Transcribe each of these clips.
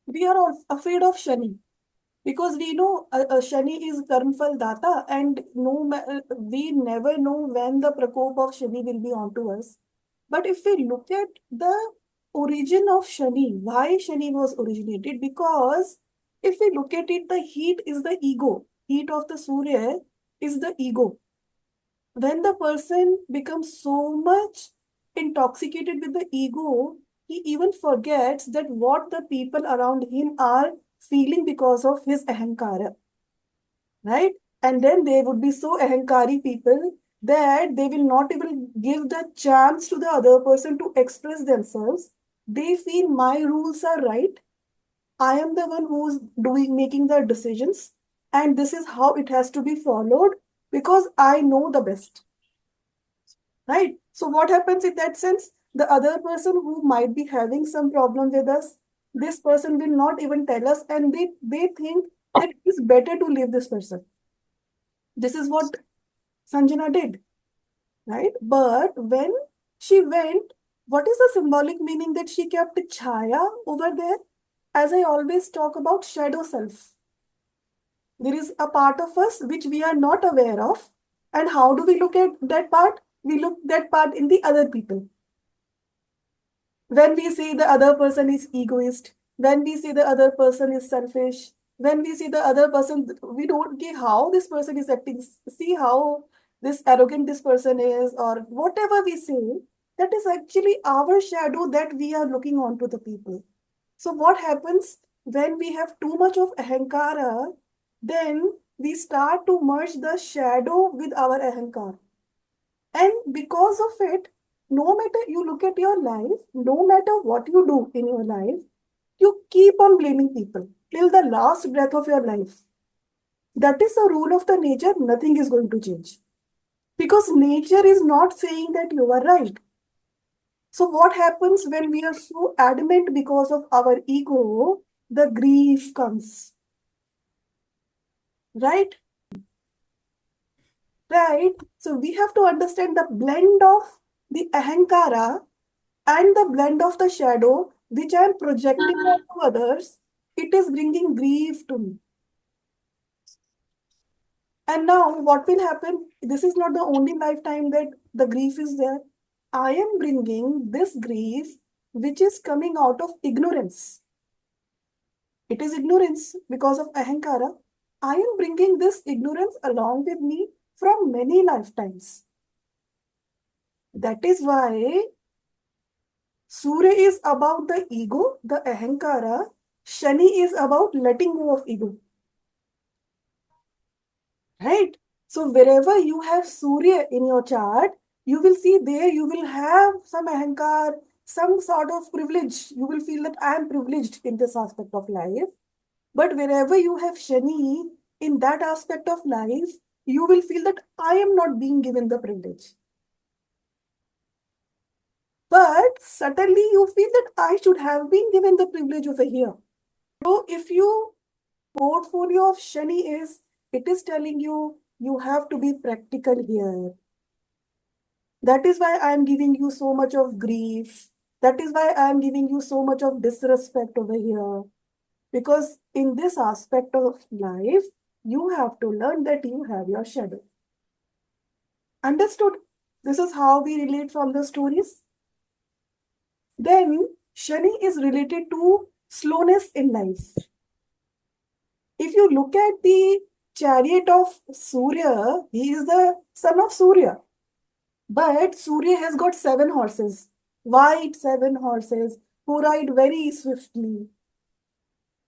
We are all afraid of Shani because we know Shani is Karmfal Data, and we never know when the Prakop of Shani will be onto us. But if we look at the origin of Shani, why Shani was originated, because if we look at it, the heat is the ego. Heat of the Surya is the ego. When the person becomes so much intoxicated with the ego, he even forgets that what the people around him are feeling because of his ahankara, right? And then they would be so ahankari people that they will not even give the chance to the other person to express themselves. They feel my rules are right. I am the one who's making the decisions, and this is how it has to be followed because I know the best. Right? So what happens in that sense? The other person who might be having some problem with us, this person will not even tell us, and they think that it's better to leave this person. This is what Sanjana did, right? But when she went, what is the symbolic meaning that she kept Chaya over there? As I always talk about shadow self. There is a part of us which we are not aware of. And how do we look at that part? We look that part in the other people. When we say the other person is egoist, when we say the other person is selfish, when we see the other person, we don't get how this person is acting, see how this arrogant this person is, or whatever we say, that is actually our shadow that we are looking onto the people. So what happens when we have too much of ahankara, then we start to merge the shadow with our ahankara. And because of it, no matter you look at your life, no matter what you do in your life, you keep on blaming people till the last breath of your life. That is the rule of the nature, nothing is going to change. Because nature is not saying that you are right. So, what happens when we are so adamant because of our ego? The grief comes, right? Right? So, we have to understand the blend of the ahankara and the blend of the shadow which I am projecting onto others, it is bringing grief to me. And now, what will happen? This is not the only lifetime that the grief is there. I am bringing this grief which is coming out of ignorance. It is ignorance because of ahankara. I am bringing this ignorance along with me from many lifetimes. That is why Surya is about the ego, the ahankara. Shani is about letting go of ego. Right? So wherever you have Surya in your chart, you will see there you will have some ahankar, some sort of privilege. You will feel that I am privileged in this aspect of life. But wherever you have Shani in that aspect of life, you will feel that I am not being given the privilege. But suddenly you feel that I should have been given the privilege over here. So if you portfolio of Shani is, it is telling you you have to be practical here. That is why I am giving you so much of grief. That is why I am giving you so much of disrespect over here. Because in this aspect of life, you have to learn that you have your shadow. Understood? This is how we relate from the stories. Then, Shani is related to slowness in life. If you look at the chariot of Surya, he is the son of Surya. But Surya has got 7 horses, white 7 horses, who ride very swiftly,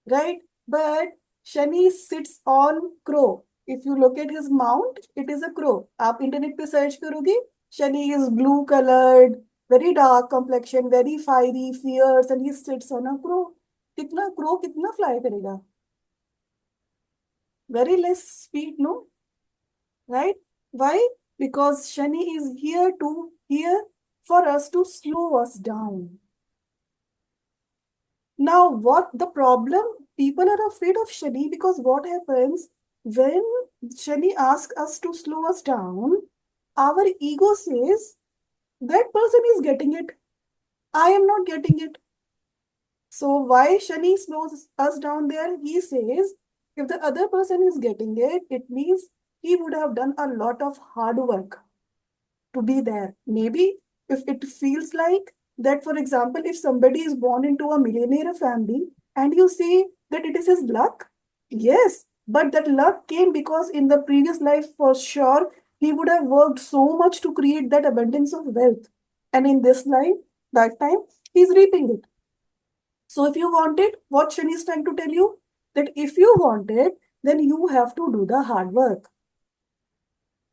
right? But Shani sits on crow. If you look at his mount, it is a crow. आप internet पे search करोगे, Shani is blue colored, very dark complexion, very fiery, fierce, and he sits on a crow. कितना crow कितना fly करेगा? Very less speed, no? Right? Why? Because Shani is here for us to slow us down. Now, what the problem? People are afraid of Shani because what happens when Shani asks us to slow us down? Our ego says that person is getting it. I am not getting it. So why Shani slows us down there? He says if the other person is getting it, it means he would have done a lot of hard work to be there. Maybe if it feels like that, for example, if somebody is born into a millionaire family and you say that it is his luck, yes, but that luck came because in the previous life, for sure, he would have worked so much to create that abundance of wealth. And in this life, lifetime, he's reaping it. So if you want it, what Shani is trying to tell you? That if you want it, then you have to do the hard work.